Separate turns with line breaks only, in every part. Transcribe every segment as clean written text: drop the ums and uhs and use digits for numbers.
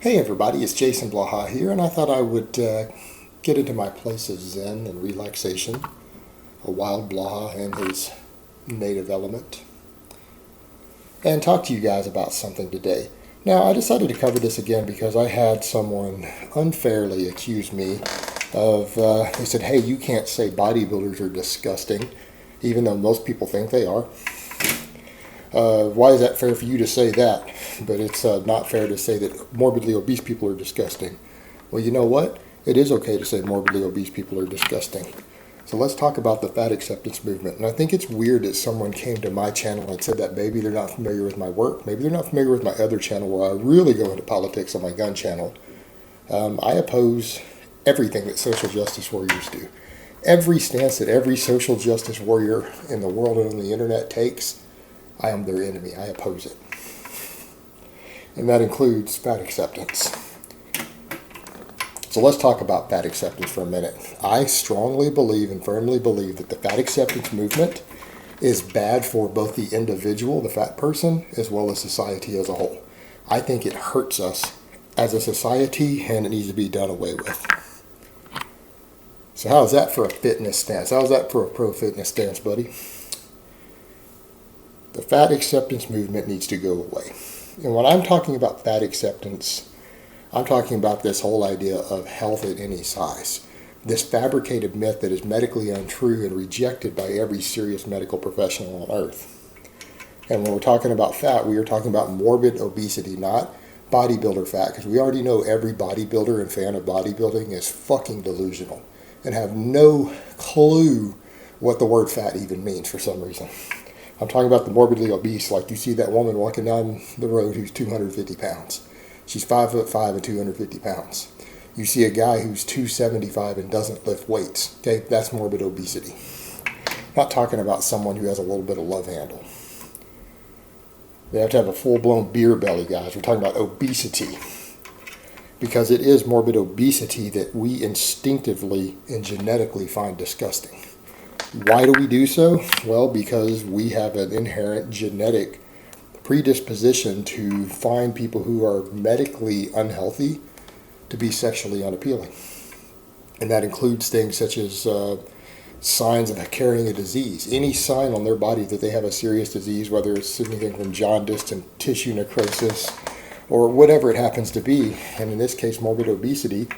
Hey everybody, it's Jason Blaha here, and I thought I would get into my place of zen and relaxation, a wild Blaha and his native element, and talk to you guys about something today. Now, I decided to cover this again because I had someone unfairly accuse me of, they said, hey, you can't say bodybuilders are disgusting, even though most people think they are. Why is that fair for you to say that, but it's not fair to say that morbidly obese people are disgusting? Well, you know what? It is okay to say morbidly obese people are disgusting. So let's talk about the fat acceptance movement. And I think it's weird that someone came to my channel and said that maybe they're not familiar with my work. Maybe they're not familiar with my other channel where I really go into politics on my gun channel. I oppose everything that social justice warriors do. Every stance that every social justice warrior in the world and on the internet takes, I am their enemy. I oppose it. And that includes fat acceptance. So let's talk about fat acceptance for a minute. I strongly believe and firmly believe that the fat acceptance movement is bad for both the individual, the fat person, as well as society as a whole. I think it hurts us as a society and it needs to be done away with. So how's that for a fitness stance? How's that for a pro-fitness stance, buddy? The fat acceptance movement needs to go away. And when I'm talking about fat acceptance, I'm talking about this whole idea of health at any size. This fabricated myth that is medically untrue and rejected by every serious medical professional on earth. And when we're talking about fat, we are talking about morbid obesity, not bodybuilder fat, because we already know every bodybuilder and fan of bodybuilding is fucking delusional and have no clue what the word fat even means for some reason. I'm talking about the morbidly obese, like you see that woman walking down the road who's 250 pounds. She's 5'5" and 250 pounds. You see a guy who's 275 and doesn't lift weights. Okay, that's morbid obesity. I'm not talking about someone who has a little bit of love handle. They have to have a full-blown beer belly, guys. We're talking about obesity. Because it is morbid obesity that we instinctively and genetically find disgusting. Why do we do so? Well, because we have an inherent genetic predisposition to find people who are medically unhealthy to be sexually unappealing. And that includes things such as signs of carrying a disease. Any sign on their body that they have a serious disease, whether it's anything from jaundice to tissue necrosis or whatever it happens to be, and in this case morbid obesity,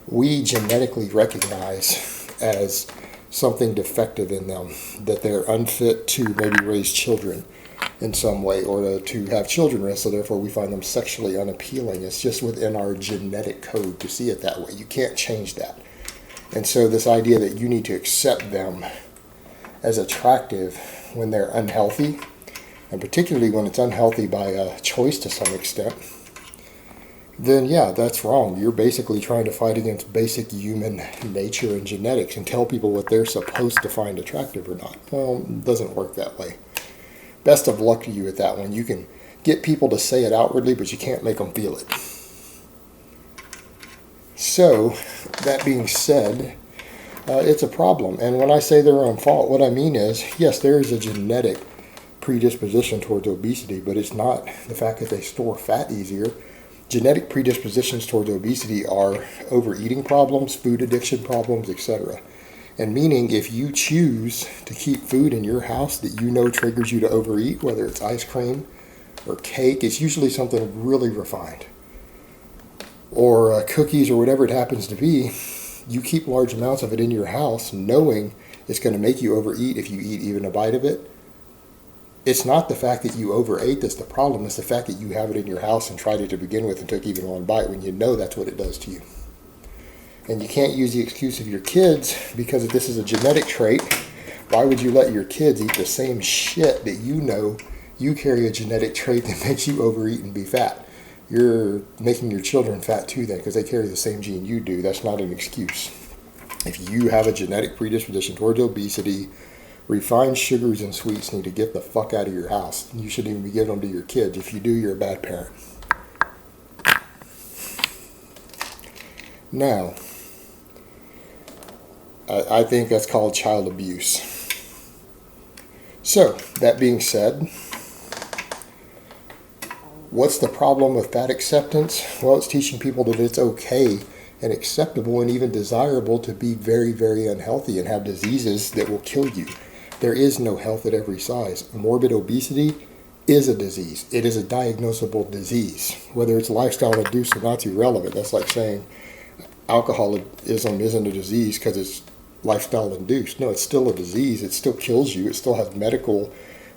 we genetically recognize as something defective in them, that they're unfit to maybe raise children in some way or to have children raised, so therefore we find them sexually unappealing. It's just within our genetic code to see it that way. You can't change that. And so this idea that you need to accept them as attractive when they're unhealthy, and particularly when it's unhealthy by a choice to some extent, then yeah, that's wrong. You're basically trying to fight against basic human nature and genetics and tell people what they're supposed to find attractive or not. Well, it doesn't work that way. Best of luck to you at that one. You can get people to say it outwardly, but you can't make them feel it. So, that being said, it's a problem. And when I say their own fault, what I mean is, yes, there is a genetic predisposition towards obesity, but it's not the fact that they store fat easier. Genetic predispositions towards obesity are overeating problems, food addiction problems, etc. And meaning if you choose to keep food in your house that you know triggers you to overeat, whether it's ice cream or cake, it's usually something really refined, or cookies or whatever it happens to be, you keep large amounts of it in your house knowing it's going to make you overeat if you eat even a bite of it. It's not the fact that you overate that's the problem. It's the fact that you have it in your house and tried it to begin with and took even one bite when you know that's what it does to you. And you can't use the excuse of your kids because if this is a genetic trait, why would you let your kids eat the same shit that you know you carry a genetic trait that makes you overeat and be fat? You're making your children fat too then because they carry the same gene you do. That's not an excuse. If you have a genetic predisposition towards obesity, refined sugars and sweets need to get the fuck out of your house. You shouldn't even be giving them to your kids. If you do, you're a bad parent. Now, I think that's called child abuse. So, that being said, What's the problem with fat acceptance? Well, it's teaching people that it's okay and acceptable and even desirable to be very, very unhealthy and have diseases that will kill you. There is no health at every size. Morbid obesity is a disease. It is a diagnosable disease. Whether it's lifestyle induced or not, it's irrelevant. That's like saying alcoholism isn't a disease because it's lifestyle induced. No, it's still a disease. It still kills you. It still has medical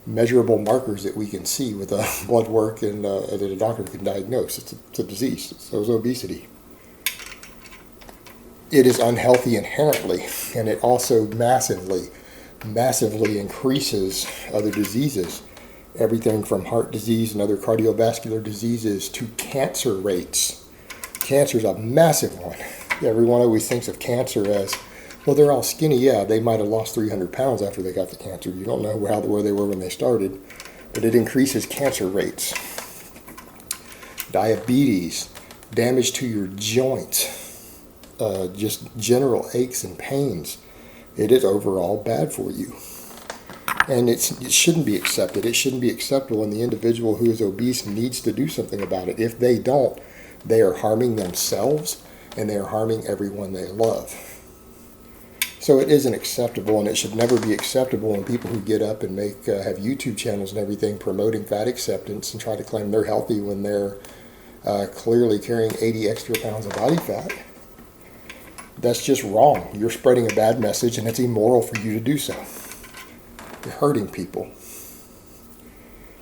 measurable markers that we can see with blood work and that a doctor can diagnose. It's a disease. So is obesity. It is unhealthy inherently, and it also massively increases other diseases. Everything from heart disease and other cardiovascular diseases to cancer rates. Cancer is a massive one. Everyone always thinks of cancer as, well, they're all skinny. Yeah, they might have lost 300 pounds after they got the cancer. You don't know where they were when they started, but it increases cancer rates. Diabetes, damage to your joints, just general aches and pains. It is overall bad for you. And it shouldn't be accepted. It shouldn't be acceptable, and the individual who is obese needs to do something about it. If they don't, they are harming themselves, and they are harming everyone they love. So it isn't acceptable, and it should never be acceptable when people who get up and have YouTube channels and everything promoting fat acceptance and try to claim they're healthy when they're clearly carrying 80 extra pounds of body fat. That's just wrong. You're spreading a bad message, and it's immoral for you to do so. You're hurting people.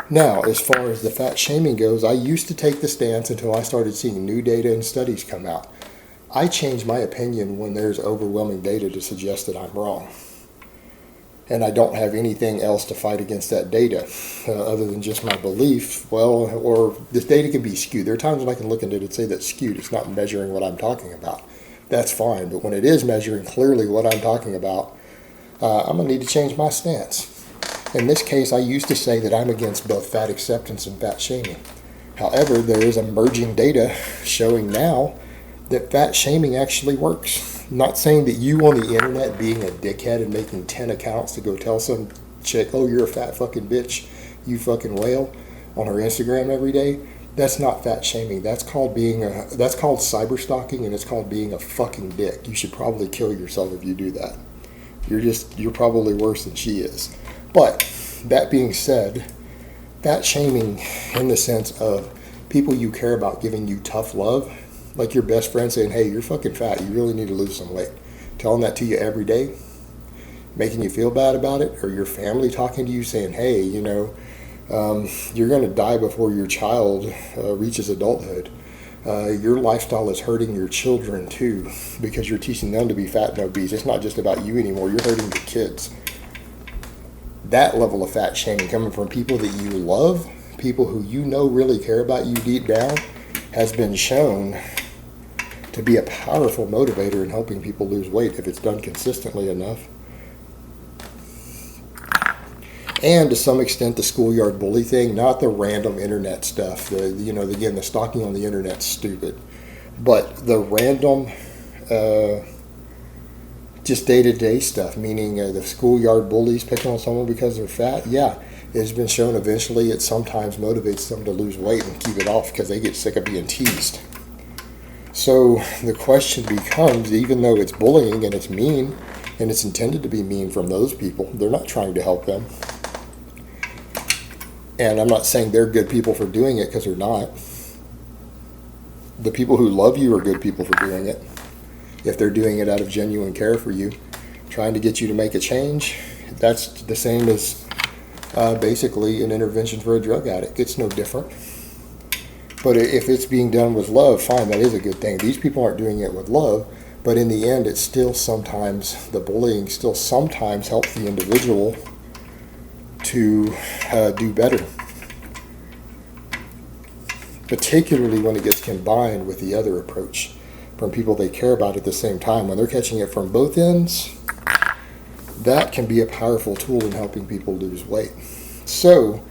Now, as far as the fat shaming goes, I used to take the stance until I started seeing new data and studies come out. I change my opinion when there's overwhelming data to suggest that I'm wrong. And I don't have anything else to fight against that data other than just my belief. Well, or this data can be skewed. There are times when I can look at it and say that's skewed. It's not measuring what I'm talking about. That's fine. But when it is measuring clearly what I'm talking about, I'm going to need to change my stance. In this case, I used to say that I'm against both fat acceptance and fat shaming. However, there is emerging data showing now that fat shaming actually works. I'm not saying that you on the internet being a dickhead and making 10 accounts to go tell some chick, oh, you're a fat fucking bitch, you fucking whale, on her Instagram every day. That's not fat shaming. That's called cyber stalking, and it's called being a fucking dick. You should probably kill yourself if you do that. You're probably worse than she is. But that being said, fat shaming in the sense of people you care about giving you tough love, like your best friend saying, hey, you're fucking fat, you really need to lose some weight. Telling that to you every day, making you feel bad about it, or your family talking to you saying, hey, you're going to die before your child reaches adulthood. Your lifestyle is hurting your children too, because you're teaching them to be fat and obese. It's not just about you anymore, you're hurting the kids. That level of fat shaming coming from people that you love, people who you know really care about you deep down, has been shown to be a powerful motivator in helping people lose weight if it's done consistently enough. And to some extent, the schoolyard bully thing, not the random internet stuff. The stalking on the internet's stupid. But the random, just day-to-day stuff, meaning the schoolyard bullies picking on someone because they're fat, yeah, it's been shown eventually it sometimes motivates them to lose weight and keep it off because they get sick of being teased. So the question becomes, even though it's bullying and it's mean, and it's intended to be mean from those people, they're not trying to help them. And I'm not saying they're good people for doing it, because they're not. The people who love you are good people for doing it. If they're doing it out of genuine care for you, trying to get you to make a change, that's the same as basically an intervention for a drug addict. It's no different. But if it's being done with love, fine, that is a good thing. These people aren't doing it with love, but in the end, it's still sometimes, the bullying still sometimes helps the individual to do better. Particularly when it gets combined with the other approach from people they care about at the same time. When they're catching it from both ends, that can be a powerful tool in helping people lose weight. So,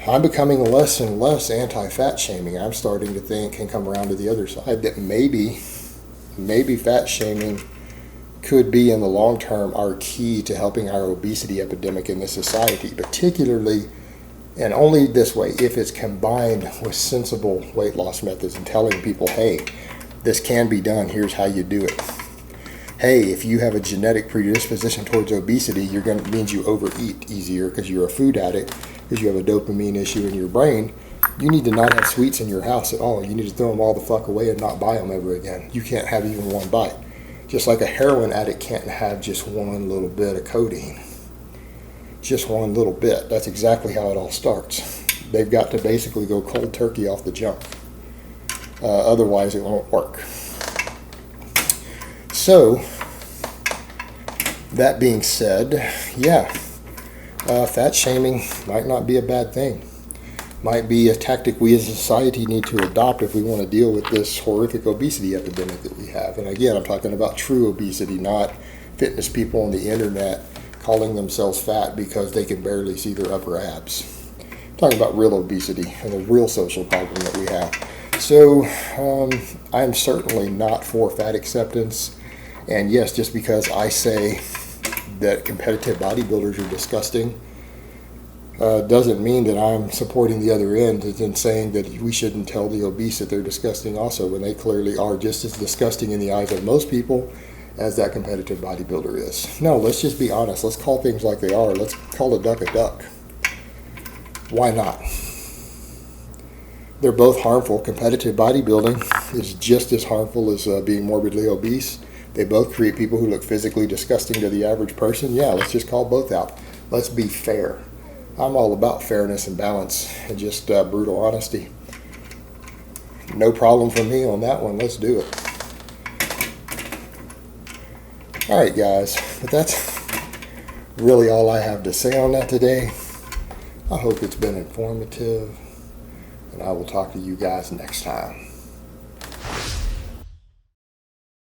I'm becoming less and less anti-fat shaming. I'm starting to think and come around to the other side that maybe fat shaming could be in the long term our key to helping our obesity epidemic in this society, particularly And only this way, if it's combined with sensible weight loss methods and telling people, hey, this can be done, here's how you do it. Hey, if you have a genetic predisposition towards obesity, it means you overeat easier because you're a food addict, because you have a dopamine issue in your brain. You need to not have sweets in your house at all. You need to throw them all the fuck away and not buy them ever again. You can't have even one bite. Just like a heroin addict can't have just one little bit of codeine. Just one little bit. That's exactly how it all starts. They've got to basically go cold turkey off the jump. Otherwise, it won't work. So, that being said, yeah, fat shaming might not be a bad thing. Might be a tactic we as a society need to adopt if we want to deal with this horrific obesity epidemic that we have. And again, I'm talking about true obesity, not fitness people on the internet calling themselves fat because they can barely see their upper abs. I'm talking about real obesity and the real social problem that we have. So I'm certainly not for fat acceptance. And yes, just because I say that competitive bodybuilders are disgusting doesn't mean that I'm supporting the other end and saying that we shouldn't tell the obese that they're disgusting also, when they clearly are just as disgusting in the eyes of most people as that competitive bodybuilder is. No, let's just be honest. Let's call things like they are. Let's call a duck a duck. Why not? They're both harmful. Competitive bodybuilding is just as harmful as being morbidly obese. They both create people who look physically disgusting to the average person. Yeah, let's just call both out. Let's be fair. I'm all about fairness and balance and just brutal honesty. No problem for me on that one. Let's do it. All right, guys, but that's really all I have to say on that today. I hope it's been informative, and I will talk to you guys next time.